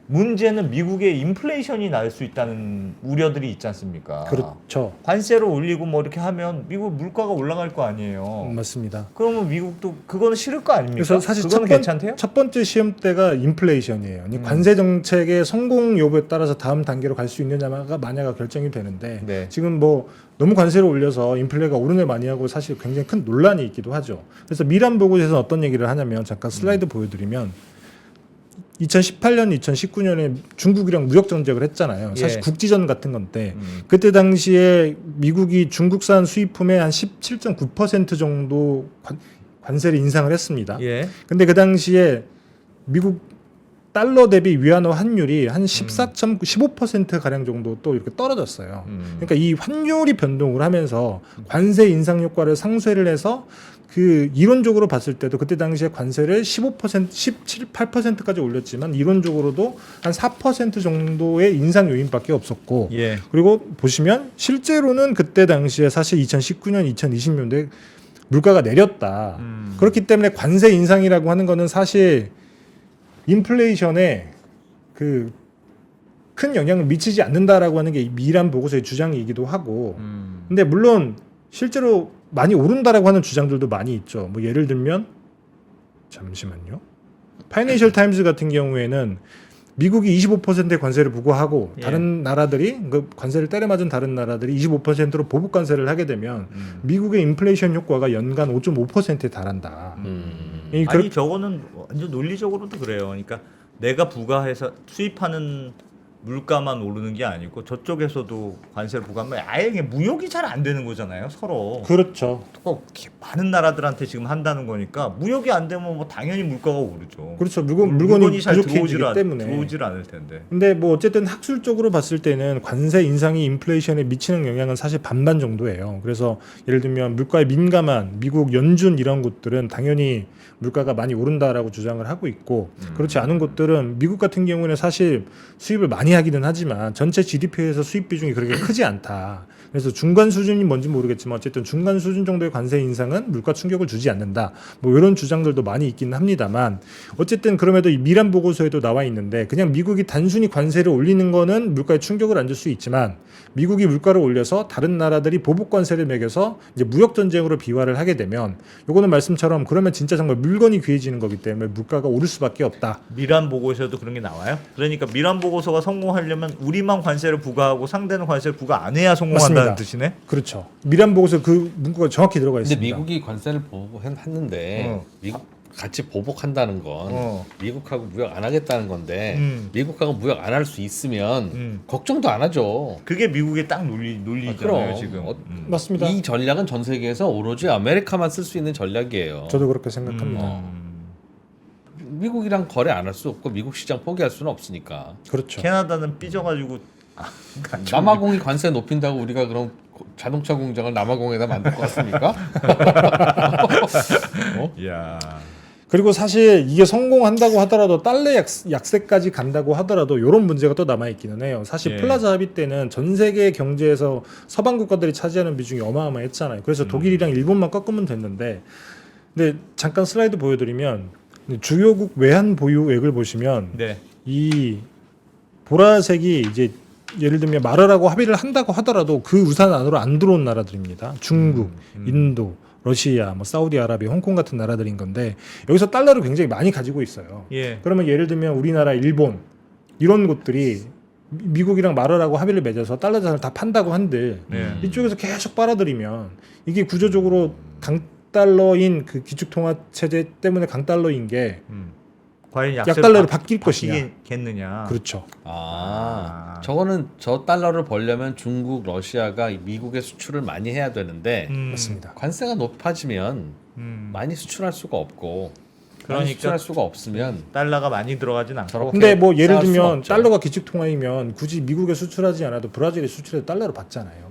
문제는 미국의 인플레이션이 날 수 있다는 우려들이 있지 않습니까? 그렇죠. 관세를 올리고 뭐 이렇게 하면 미국 물가가 올라갈 거 아니에요. 맞습니다. 그러면 미국도 그거는 싫을 거 아닙니까? 그래서 사실 그거는 괜찮대요? 첫 번째 시험대가 인플레이션이에요. 관세 정책의 성공 여부에 따라서 다음 단계로 갈 수 있느냐가 만약에 결정이 되는데 네. 지금 뭐 너무 관세를 올려서 인플레가 오르내 많이 하고 사실 굉장히 큰 논란이 있기도 하죠. 그래서 미란 보고서에서 어떤 얘기를 하냐면 잠깐 슬라이드 보여드리면 2018년, 2019년에 중국이랑 무역 전쟁을 했잖아요. 사실 예. 국지전 같은 건데 그때 당시에 미국이 중국산 수입품의 한 17.9% 정도 관세를 인상을 했습니다. 예. 근데 그 당시에 미국 달러 대비 위안화 환율이 한 14.15% 가량 정도 또 이렇게 떨어졌어요. 그러니까 이 환율이 변동을 하면서 관세 인상 효과를 상쇄를 해서 그 이론적으로 봤을 때도 그때 당시에 관세를 15%, 17, 8%까지 올렸지만 이론적으로도 한 4% 정도의 인상 요인밖에 없었고 예. 그리고 보시면 실제로는 그때 당시에 사실 2019년, 2020년대 물가가 내렸다. 그렇기 때문에 관세 인상이라고 하는 거는 사실 인플레이션에 그 큰 영향을 미치지 않는다라고 하는 게 미란 보고서의 주장이기도 하고 근데 물론 실제로 많이 오른다라고 하는 주장들도 많이 있죠. 뭐 예를 들면 잠시만요. 파이낸셜 타임즈 같은 경우에는 미국이 25%의 관세를 부과하고 예. 다른 나라들이 그 관세를 때려맞은 다른 나라들이 25%로 보복 관세를 하게 되면 미국의 인플레이션 효과가 연간 5.5%에 달한다. 이 아니 저거는 완전 논리적으로도 그래요. 그러니까 내가 부가해서 수입하는 물가만 오르는 게 아니고 저쪽에서도 관세를 부과하면 아예 그냥 무역이 잘 안 되는 거잖아요, 서로. 그렇죠. 꼭 이렇게 많은 나라들한테 지금 한다는 거니까 무역이 안 되면 뭐 당연히 물가가 오르죠. 그렇죠. 물건이 잘 부족해지기 때문에. 들어오질 않을 텐데. 근데 뭐 어쨌든 학술적으로 봤을 때는 관세 인상이 인플레이션에 미치는 영향은 사실 반반 정도예요. 그래서 예를 들면 물가에 민감한 미국, 연준 이런 곳들은 당연히 물가가 많이 오른다라고 주장을 하고 있고 그렇지 않은 곳들은 미국 같은 경우는 사실 수입을 많이 하기는 하지만 전체 GDP에서 수입 비중이 그렇게 크지 않다. 그래서 중간 수준이 뭔지 모르겠지만 어쨌든 중간 수준 정도의 관세 인상은 물가 충격을 주지 않는다. 뭐 이런 주장들도 많이 있기는 합니다만 어쨌든 그럼에도 이 미란 보고서에도 나와 있는데 그냥 미국이 단순히 관세를 올리는 거는 물가에 충격을 안 줄 수 있지만 미국이 물가를 올려서 다른 나라들이 보복 관세를 매겨서 이제 무역 전쟁으로 비화를 하게 되면 요거는 말씀처럼 그러면 진짜 정말 물건이 귀해지는 거기 때문에 물가가 오를 수밖에 없다. 미란 보고서에도 그런 게 나와요? 그러니까 미란 보고서가 성공하려면 우리만 관세를 부과하고 상대는 관세를 부과 안 해야 성공한다는 맞습니다. 뜻이네? 그렇죠. 미란 보고서 그 문구가 정확히 들어가 근데 있습니다. 미국이 관세를 보복했는데 미국 같이 보복한다는 건 미국하고 무역 안 하겠다는 건데 미국하고 무역 안 할 수 있으면 걱정도 안 하죠. 그게 미국의 딱 논리잖아요, 그럼. 지금. 맞습니다. 이 전략은 전 세계에서 오로지 아메리카만 쓸 수 있는 전략이에요. 저도 그렇게 생각합니다. 미국이랑 거래 안 할 수 없고 미국 시장 포기할 수는 없으니까. 그렇죠. 캐나다는 삐져가지고 남아공이 관세 높인다고 우리가 그럼 자동차 공장을 남아공에다 만들 것 같습니까? 이야. 그리고 사실 이게 성공한다고 하더라도 달러 약세까지 간다고 하더라도 이런 문제가 또 남아 있기는 해요. 사실 예. 플라자 합의 때는 전 세계 경제에서 서방 국가들이 차지하는 비중이 어마어마했잖아요. 그래서 독일이랑 일본만 꺾으면 됐는데, 근데 잠깐 슬라이드 보여드리면 주요국 외환 보유액을 보시면 네. 이 보라색이 이제 예를 들면 말하라고 합의를 한다고 하더라도 그 우산 안으로 안 들어온 나라들입니다. 중국, 인도, 러시아, 뭐 사우디아라비아, 홍콩 같은 나라들인 건데 여기서 달러를 굉장히 많이 가지고 있어요. 예. 그러면 예를 들면 우리나라, 일본 이런 곳들이 미국이랑 말하라고 합의를 맺어서 달러 자산을 다 판다고 한들 네. 이쪽에서 계속 빨아들이면 이게 구조적으로 강달러인 그 기축통화 체제 때문에 강달러인 게 과연 약달러로 바뀔 것이냐. 바뀌겠느냐. 그렇죠. 저거는 저 달러를 벌려면 중국, 러시아가 미국에 수출을 많이 해야 되는데 맞습니다. 관세가 높아지면 많이 수출할 수가 없고 많이 그러니까 수출할 수가 없으면 달러가 많이 들어가진 않고. 근데 뭐 예를 쌓을 수 들면 없죠. 달러가 기축통화이면 굳이 미국에 수출하지 않아도 브라질에 수출해도 달러로 받잖아요.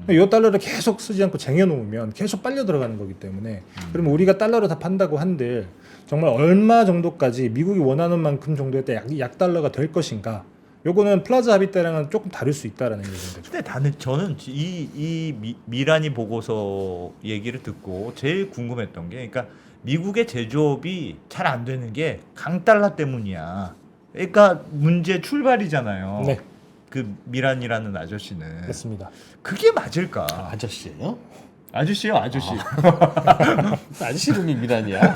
이 달러를 계속 쓰지 않고 쟁여놓으면 계속 빨려 들어가는 거기 때문에 그러면 우리가 달러로 다 판다고 한들 정말 얼마 정도까지 미국이 원하는 만큼 정도의 약달러가 될 것인가 요거는 플라자 합의 때랑은 조금 다를 수 있다라는 얘기인 거죠. 근데 저는 미란이 보고서 얘기를 듣고 제일 궁금했던 게 그러니까 미국의 제조업이 잘 안 되는 게 강달러 때문이야. 그러니까 문제 출발이잖아요. 네. 그 미란이라는 아저씨는 맞습니다. 그게 맞을까? 아저씨예요? 아저씨요, 아저씨. 아저씨 이름이 미란이야.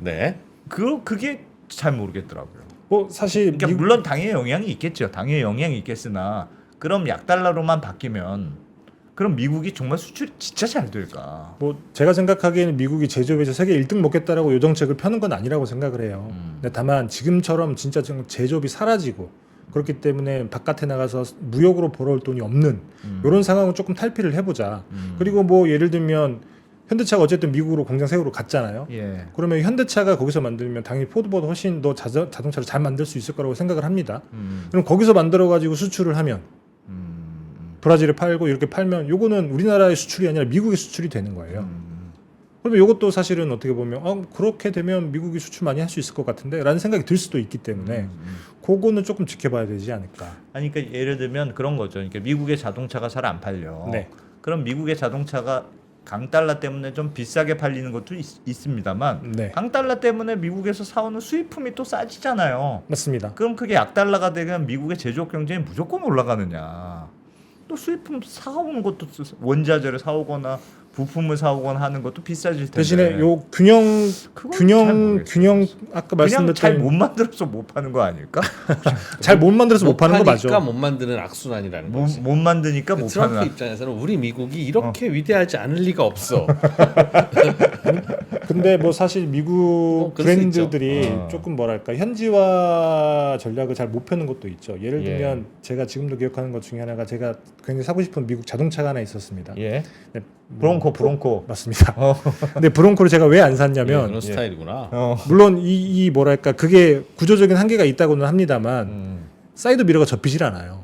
네. 그게 잘 모르겠더라고요. 뭐 사실 그러니까 물론 당의 영향이 있겠죠. 당의 영향이 있겠으나 그럼 약달러로만 바뀌면 그럼 미국이 정말 수출이 진짜 잘 될까? 뭐 제가 생각하기에는 미국이 제조업에서 세계 1등 먹겠다라고 요 정책을 펴는 건 아니라고 생각을 해요. 근데 다만 지금처럼 진짜 제조업이 사라지고 그렇기 때문에 바깥에 나가서 무역으로 벌어올 돈이 없는 이런 상황은 조금 탈피를 해보자. 그리고 뭐 예를 들면 현대차가 어쨌든 미국으로 공장 세우러 갔잖아요. 예. 그러면 현대차가 거기서 만들면 당연히 포드보다 훨씬 더 자동차를 잘 만들 수 있을 거라고 생각을 합니다. 그럼 거기서 만들어 가지고 수출을 하면 브라질에 팔고 이렇게 팔면 요거는 우리나라의 수출이 아니라 미국의 수출이 되는 거예요. 그러면 요것도 사실은 어떻게 보면 그렇게 되면 미국이 수출 많이 할 수 있을 것 같은데 라는 생각이 들 수도 있기 때문에 그거는 조금 지켜봐야 되지 않을까. 아니 그러니까 예를 들면 그런 거죠. 그러니까 미국의 자동차가 잘 안 팔려. 네. 그럼 미국의 자동차가 강달러 때문에 좀 비싸게 팔리는 것도 있습니다만 네. 강달러 때문에 미국에서 사오는 수입품이 또 싸지잖아요. 맞습니다. 그럼 그게 약달러가 되면 미국의 제조업 경쟁이 무조건 올라가느냐. 또 수입품 사오는 것도 원자재를 사오거나 부품을 사오거나 하는 것도 비싸질 텐데. 대신에 요 균형 아까 그냥 잘 못 말씀드렸던 만들어서 못 파는 거 아닐까? 잘 못 만들어서 못 파는 거 맞죠. 파니까 못 만드는 악순환이라는 거지. 못 만드니까 못 트럼프 파는. 입장에서는 우리 미국이 이렇게 위대하지 않을 리가 없어. 근데 뭐 사실 미국 그럴 수 브랜드들이 있죠. 조금 뭐랄까 현지화 전략을 잘 못 펴는 것도 있죠. 예를 예. 들면 제가 지금도 기억하는 것 중에 하나가 제가 굉장히 사고 싶은 미국 자동차가 하나 있었습니다. 예. 네, 브롱코. 맞습니다. 근데 브롱코를 제가 왜 안 예, 샀냐면 그런 스타일이구나. 물론 이 뭐랄까 그게 구조적인 한계가 있다고는 합니다만 사이드 미러가 접히질 않아요.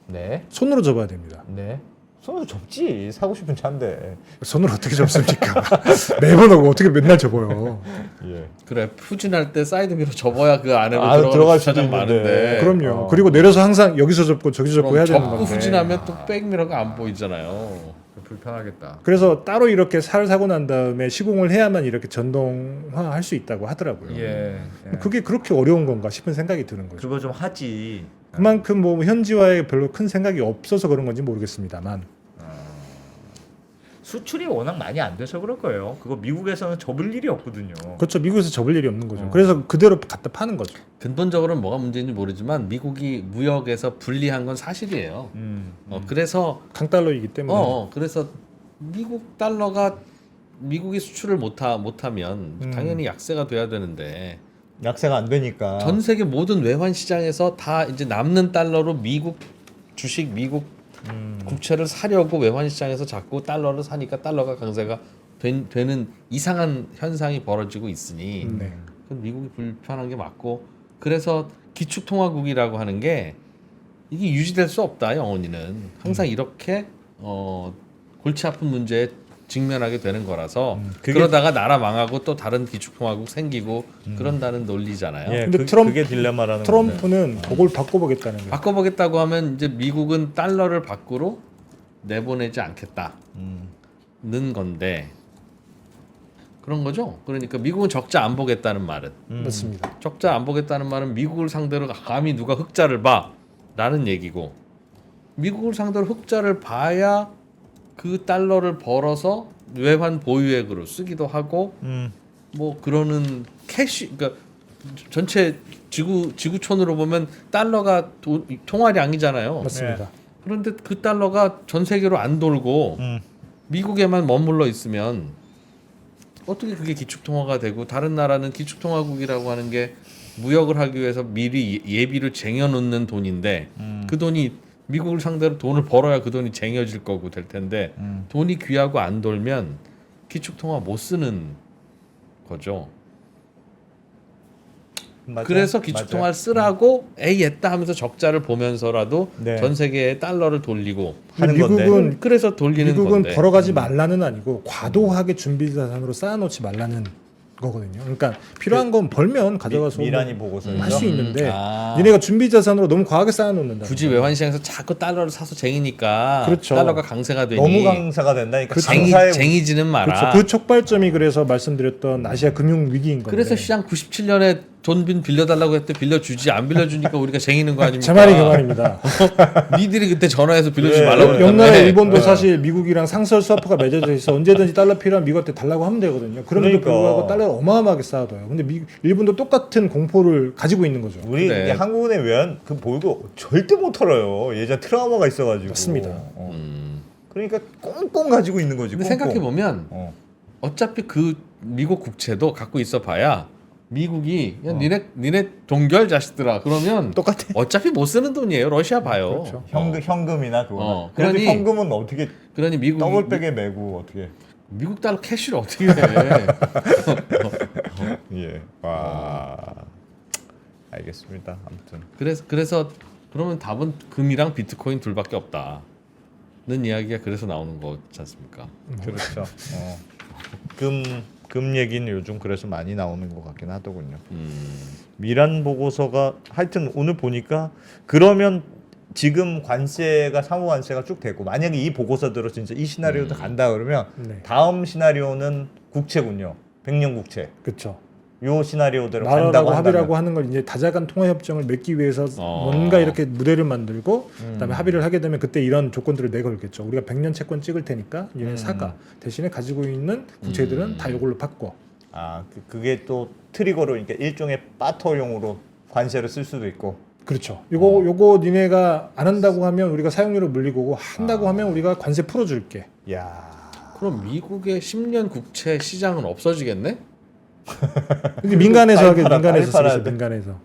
네. 손으로 접어야 됩니다. 네. 손으로 접지. 사고 싶은 차인데. 손으로 어떻게 접습니까? 매번 오고 어떻게 맨날 접어요. 예. 그래 후진할 때 사이드 미러 접어야 그 안으로 아, 들어갈 들어갈 수도 주차장 있는데. 많은데. 그럼요. 그리고 내려서 항상 여기서 접고 저기서 접고 해야 그럼 되는 접고 건데. 후진하면 또 백미러가 안 보이잖아요. 불편하겠다. 그래서 따로 이렇게 살 사고 난 다음에 시공을 해야만 이렇게 전동화 할 수 있다고 하더라고요. 예. 그게 그렇게 어려운 건가 싶은 생각이 드는 거죠. 그거 좀 하지. 그만큼 뭐 현지화에 별로 큰 생각이 없어서 그런 건지 모르겠습니다만. 수출이 워낙 많이 안 돼서 그럴 거예요. 그거 미국에서는 접을 일이 없거든요. 그렇죠. 미국에서 접을 일이 없는 거죠. 그래서 그대로 갖다 파는 거죠. 근본적으로는 뭐가 문제인지 모르지만 미국이 무역에서 불리한 건 사실이에요. 그래서 강달러이기 때문에. 그래서 미국 달러가 미국이 수출을 못하면 당연히 약세가 돼야 되는데 약세가 안 되니까. 전 세계 모든 외환 시장에서 다 이제 남는 달러로 미국 주식, 미국 국채를 사려고 외환 시장에서 자꾸 달러를 사니까 달러가 강세가 되는 이상한 현상이 벌어지고 있으니 네. 그건 미국이 불편한 게 맞고 그래서 기축통화국이라고 하는 게 이게 유지될 수 없다 영원히는 항상 이렇게 골치 아픈 문제에 직면하게 되는 거라서 그게- 그러다가 나라 망하고 또 다른 기축통화국 생기고 그런다는 논리잖아요. 예. 근데 그게 딜레마라는 건데. 트럼프는 그걸 바꿔보겠다는 거예요. 바꿔보겠다고 하면 이제 미국은 달러를 밖으로 내보내지 않겠다는 건데 그런 거죠. 그러니까 미국은 적자 안 보겠다는 말은 맞습니다. 적자 안 보겠다는 말은 미국을 상대로 감히 누가 흑자를 봐라는 얘기고 미국을 상대로 흑자를 봐야 그 달러를 벌어서 외환 보유액으로 쓰기도 하고 뭐 그러는 캐시 그러니까 전체 지구촌으로 보면 달러가 통화량이잖아요. 맞습니다. 그런데 그 달러가 전 세계로 안 돌고 미국에만 머물러 있으면 어떻게 그게 기축통화가 되고 다른 나라는 기축통화국이라고 하는 게 무역을 하기 위해서 미리 예비를 쟁여놓는 돈인데 그 돈이 미국을 상대로 돈을 벌어야 그 돈이 쟁여질 거고 될 텐데 돈이 귀하고 안 돌면 기축통화 못 쓰는 거죠. 맞아요. 그래서 기축통화를 쓰라고 에이 했다 하면서 적자를 보면서라도 네. 전 세계에 달러를 돌리고 하는 건데. 미국은 그래서 돌리는 미국은 건데 벌어가지 말라는 아니고 과도하게 준비자산으로 쌓아놓지 말라는 거거든요. 그러니까 필요한 건 벌면 가져가서 미란이 보고서죠. 할 수 있는데 아. 니네가 준비자산으로 너무 과하게 쌓아놓는다. 굳이 외환시장에서 자꾸 달러를 사서 쟁이니까 그렇죠. 달러가 강세가 되니 너무 강세가 된다니까. 그렇죠. 쟁이지는 마라. 그렇죠. 그 촉발점이 그래서 말씀드렸던 아시아 금융 위기인 건데. 그래서 시장 97년에 돈 빌려달라고 했대 빌려주지 안 빌려주니까 우리가 쟁이는 거 아닙니까? 제 말이 그 말입니다. 니들이 그때 전화해서 빌려주지 네. 말라고 그랬다며. 영나라 일본도 사실 미국이랑 상설 스와프가 맺어져 있어 언제든지 달러 필요한 미국한테 달라고 하면 되거든요. 그럼에도 그러니까. 불구하고 달러를 어마어마하게 쌓아둬요. 근데 일본도 똑같은 공포를 가지고 있는 거죠. 우리 그래. 이제 한국은행 외환 그 보이고 절대 못 털어요. 예전 트라우마가 있어가지고. 맞습니다. 그러니까 꽁꽁 가지고 있는 거지. 근데 꽁꽁. 생각해 보면 어. 어차피 그 미국 국채도 갖고 있어봐야 미국이 야, 니네 동결 자식들아 그러면 똑같아. 어차피 못 쓰는 돈이에요. 러시아 봐요. 그렇죠. 현금이나 그거. 그래도 그러니- 현금은 어떻게 그러니 미국 더블백에 메고 어떻게? 미국 달러 캐시를 어떻게 해? 예. 와. 알겠습니다. 아무튼. 그래서 그러면 답은 금이랑 비트코인 둘밖에 없다는 이야기가 그래서 나오는 거지 않습니까? 그렇죠. 금 얘기는 요즘 그래서 많이 나오는 것 같긴 하더군요. 미란 보고서가 하여튼 오늘 보니까 그러면 지금 관세가 상호 관세가 쭉 되고 만약에 이 보고서대로 진짜 이 시나리오도 간다 그러면 네. 다음 시나리오는 국채군요. 100년 국채. 그렇죠. 요 시나리오대로 나라라고 간다고 합의라고 한다면. 하는 걸 이제 다자간 통화 협정을 맺기 위해서 어. 뭔가 이렇게 무대를 만들고 그다음에 합의를 하게 되면 그때 이런 조건들을 내걸겠죠. 우리가 100년 채권 찍을 테니까 얘네 사가 대신에 가지고 있는 국채들은 다 이걸로 바꿔. 아, 그게 또 트리거로 그러니까 일종의 바터용으로 관세를 쓸 수도 있고. 그렇죠. 요거 니네가 안 한다고 하면 우리가 사용료를 물리고 한다고 하면 우리가 관세 풀어줄게. 야. 그럼 미국의 10년 국채 시장은 없어지겠네? 근데 민간에서 하게 빨리 민간에서 팔아야 쓰겠어요. 돼. 민간에서.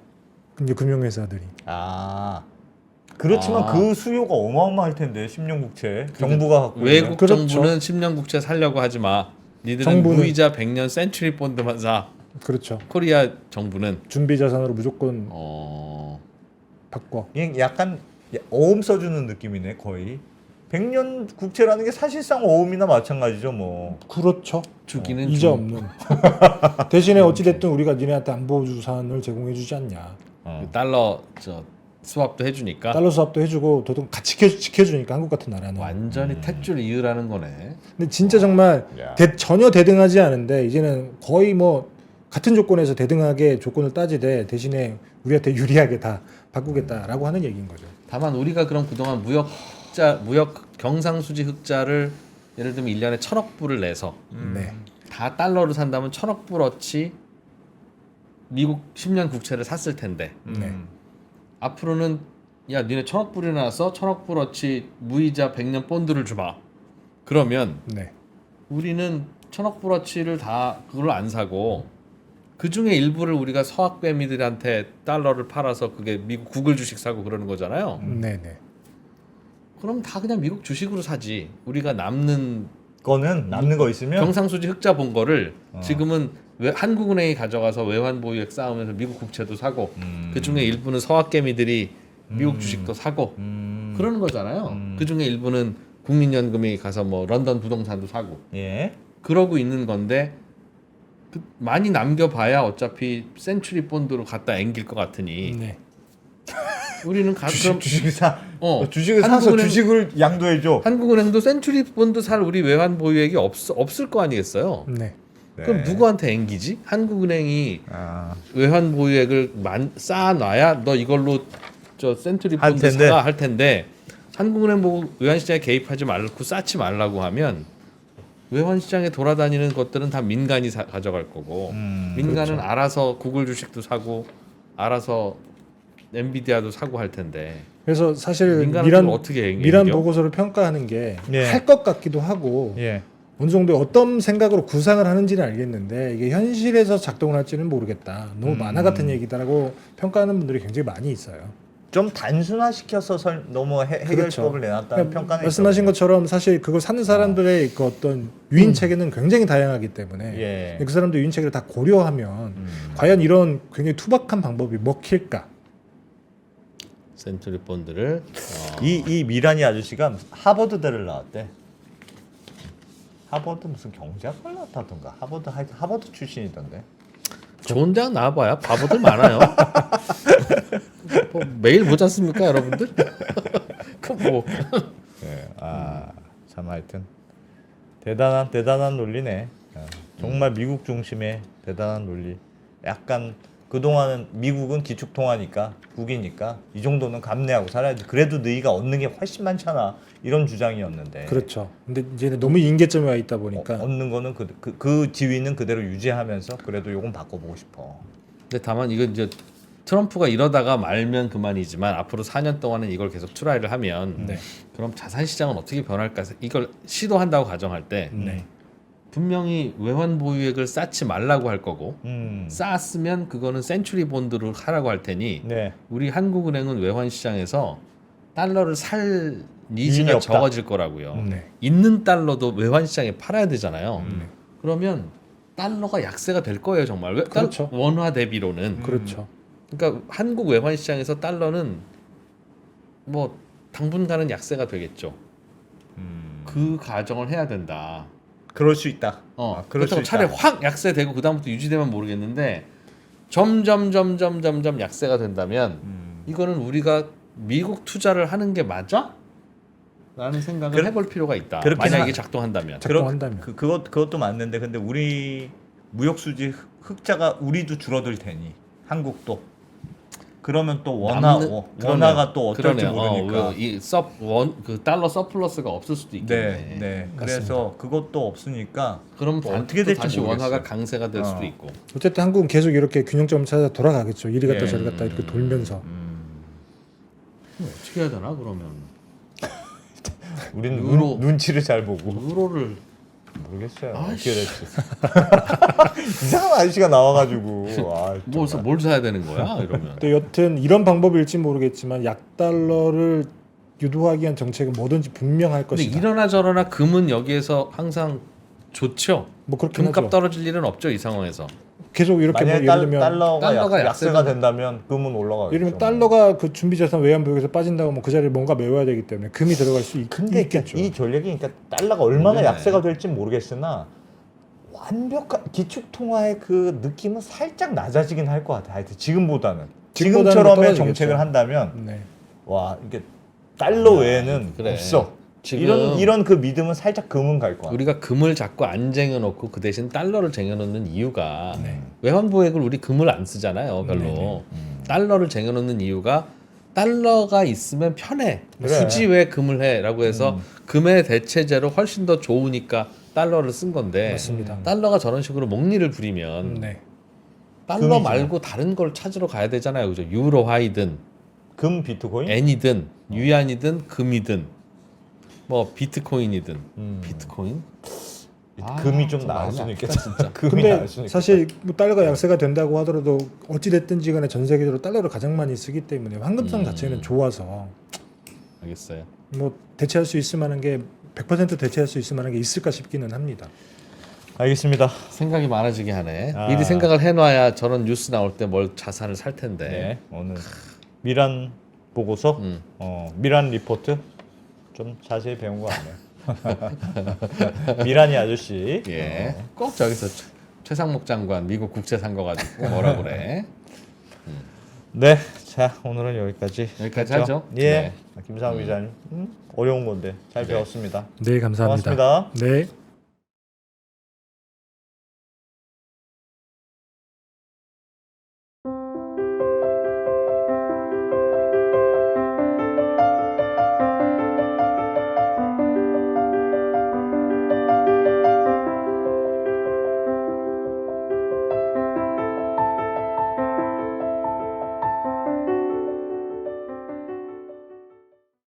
근데 금융회사들이. 아 그렇지만 아. 그 수요가 어마어마할 텐데 10년 국채 정부가 갖고 외국 있는. 그렇죠. 정부는 10년 국채 살려고 하지 마. 니들은 정부는- 무이자 100년 센츄리 본드만 사. 그렇죠. 코리아 정부는 준비 자산으로 무조건 바꿔. 이게 약간 어음 써주는 느낌이네 거의. 100년 국채라는 게 사실상 어음이나 마찬가지죠 뭐. 그렇죠. 주기는 이자 좀- 없는. 대신에 어찌 됐든 우리가 니네한테 안보 주산을 제공해주지 않냐. 그 달러 저 스왑도 해주니까 달러 수합도 해주고 도둑 같이 지켜주니까 한국 같은 나라는. 완전히 탯줄 이으라는 거네. 근데 진짜 정말 야. 전혀 대등하지 않은데 이제는 거의 뭐 같은 조건에서 대등하게 조건을 따지되 대신에 우리한테 유리하게 다 바꾸겠다라고 하는 얘기인 거죠. 다만 우리가 그럼 그동안 무역 경상수지 흑자를 예를 들면 1년에 1,000억 불을 내서 네. 다 달러로 산다면 1,000억 불어치 미국 10년 국채를 샀을 텐데 네. 앞으로는 야 니네 1,000억 불이 나서 1,000억 불어치 무이자 100년 본드를 주마. 그러면 네. 우리는 1,000억 불어치를 다 그걸 안 사고 그 중에 일부를 우리가 서학배미들한테 달러를 팔아서 그게 미국 구글 주식 사고 그러는 거잖아요. 네, 네. 그럼 다 그냥 미국 주식으로 사지. 우리가 남는 거는 남는 거 있으면 경상수지 흑자 본 거를 지금은 한국은행이 가져가서 외환 보유액 쌓으면서 미국 국채도 사고 그 중에 일부는 서학개미들이 미국 주식도 사고 그러는 거잖아요. 그 중에 일부는 국민연금이 가서 뭐 런던 부동산도 사고 예. 그러고 있는 건데 많이 남겨봐야 어차피 센츄리 본드로 갖다 앵길 것 같으니 네. 우리는 그럼 주식을 사. 어, 주식을 사서 한국은행- 주식을 양도해 줘. 한국은행도 센츄리 본드 살 우리 외환 보유액이 없을 거 아니겠어요? 네. 그럼 누구한테 앵기지? 한국은행이 아. 외환 보유액을 쌓아놔야 너 이걸로 저 센트리 할 본드 텐데. 사가 할 텐데 한국은행 보고 외환시장에 개입하지 말고 쌓지 말라고 하면 외환시장에 돌아다니는 것들은 다 민간이 가져갈 거고 민간은 그렇죠. 알아서 구글 주식도 사고 알아서 엔비디아도 사고 할 텐데 그래서 사실 민간은 어떻게 미란 앵겨? 보고서를 평가하는 게 예. 할 것 같기도 하고 예. 어느 정도 어떤 생각으로 구상을 하는지는 알겠는데 이게 현실에서 작동을 할지는 모르겠다. 너무 만화 같은 얘기다라고 평가하는 분들이 굉장히 많이 있어요. 좀 단순화시켜서 너무 해결법을 내놨다는 그러니까 평가는 말씀하신 있거든요. 것처럼 사실 그걸 사는 사람들의 그 어떤 유인 체계는 굉장히 다양하기 때문에 예. 근데 그 사람들 유인 체계를 다 고려하면 과연 이런 굉장히 투박한 방법이 먹힐까? 센트리 본드를 이 미라니 아저씨가 하버드대를 나왔대. 하버드 무슨 경제학과를 나왔다던가 하버드 출신이던데. 좋은 대학 나와봐야 바보들 많아요. 뭐 매일 보지 않습니까, 여러분들? 그뭐 예. 참 하여튼 대단한 논리네. 정말 미국 중심의 대단한 논리. 약간 그동안은 미국은 기축통화니까 북이니까 이 정도는 감내하고 살아야지. 그래도 너희가 얻는 게 훨씬 많잖아. 이런 주장이었는데. 그렇죠. 근데 이제는 너무 인계점에 와 있다 보니까 얻는 거는 그 지위는 그대로 유지하면서 그래도 요건 바꿔보고 싶어. 근데 다만 이건 이제 트럼프가 이러다가 말면 그만이지만 앞으로 4년 동안은 이걸 계속 트라이를 하면 네. 그럼 자산 시장은 어떻게 변할까? 이걸 시도한다고 가정할 때 네. 분명히 외환 보유액을 쌓지 말라고 할 거고 쌓았으면 그거는 센츄리 본드로 하라고 할 테니 네. 우리 한국은행은 외환 시장에서 달러를 살 이윤이 니즈가 없다. 적어질 거라고요. 네. 있는 달러도 외환 시장에 팔아야 되잖아요. 음. 그러면 달러가 약세가 될 거예요, 정말. 그렇죠. 원화 대비로는. 그렇죠. 그러니까 한국 외환 시장에서 달러는 뭐 당분간은 약세가 되겠죠. 그 가정을 해야 된다. 그럴 수 있다. 그럴 수 그렇다고 있다. 차라리 확 약세되고 그 다음부터 유지되면 모르겠는데 점점 약세가 된다면 이거는 우리가 미국 투자를 하는 게 맞아? 라는 생각을 해볼 필요가 있다. 그렇긴 만약 하- 이게 작동한다면. 작동한다면. 그것도 맞는데 근데 우리 무역 수지 흑자가 우리도 줄어들 테니 한국도 그러면 또 원화가 또 어떨지 모르니까. 그 달러 서플러스가 없을 수도 있겠네. 네. 그래서 그것도 없으니까 그럼 또 어떻게 될지 다시 모르겠어요. 원화가 강세가 될 수도 있고. 어쨌든 한국은 계속 이렇게 균형점을 찾아 돌아가겠죠. 이리 갔다 예. 저리 갔다 이렇게 돌면서. 어떻게 해야 되나 그러면? 우리는 유로. 눈치를 잘 보고. 유로를 모르겠어요. 아, 어떻게 될지. 이상한 아저씨가 나와가지고. 아, 뭘 사야 되는 거야 이러면. 또 여튼 이런 방법일지 모르겠지만 약달러를 유도하기 위한 정책은 뭐든지 분명할 근데 것이다. 이러나 저러나 금은 여기에서 항상 좋죠. 뭐 그렇긴 금값 하죠. 떨어질 일은 없죠 이 상황에서. 계속 이렇게 뭐 만약에 예를 들면 달러가 약세가 약세가 된다면 금은 올라가겠죠. 예를 들면 달러가 그 준비자산 외환보유에서 빠진다고 하면 그 자리에 뭔가 메워야 되기 때문에 금이 들어갈 수 근데 있겠죠. 이 전략이 그러니까 달러가 얼마나 네. 약세가 될지 모르겠으나 완벽한 기축통화의 그 느낌은 살짝 낮아지긴 할 것 같아. 하여튼 지금보다는 지금보다는 지금처럼의 떨어지겠죠. 정책을 한다면 네. 와 이게 달러 외에는 그래. 없어. 지금 이런 그 믿음은 살짝 금은 갈 거야. 우리가 금을 자꾸 안 쟁여놓고 그 대신 달러를 쟁여놓는 이유가 네. 외환보액을 우리 금을 안 쓰잖아요 별로. 네, 달러를 쟁여놓는 이유가 달러가 있으면 편해. 그래. 굳이 왜 금을 해라고 해서 금의 대체제로 훨씬 더 좋으니까 달러를 쓴 건데 맞습니다. 달러가 저런 식으로 목리를 부리면 네. 달러 금이죠. 말고 다른 걸 찾으러 가야 되잖아요. 그죠? 유로화이든 금 비트코인? 엔이든 유안이든 금이든 뭐 비트코인이든 음. 비트코인? 금이 좀 좀 나을 마음이 수는 아프다, 있겠다. 진짜. 금이 근데 나을 수는 있겠다. 사실 뭐 달러가 약세가 된다고 하더라도 어찌 됐든지 간에 전 세계적으로 달러를 가장 많이 쓰기 때문에 황금성 자체는 좋아서 알겠어요. 뭐 대체할 수 있을 만한 게 100% 대체할 수 있을 만한 게 있을까 싶기는 합니다. 알겠습니다. 생각이 많아지게 하네. 아. 미리 생각을 해놔야 저런 뉴스 나올 때 뭘 자산을 살 텐데. 네, 오늘 미란 보고서, 미란 리포트 좀 자세히 배운 것 같네요. 미란이 아저씨. 예. 꼭 저기서 최상목 장관 미국 국채 산 거 가지고 뭐라 그래? 네, 자 오늘은 여기까지. 여기까지 했죠? 하죠. 예, 네. 김상우 기자님 어려운 건데 잘 네. 배웠습니다. 네, 감사합니다. 고맙습니다. 네.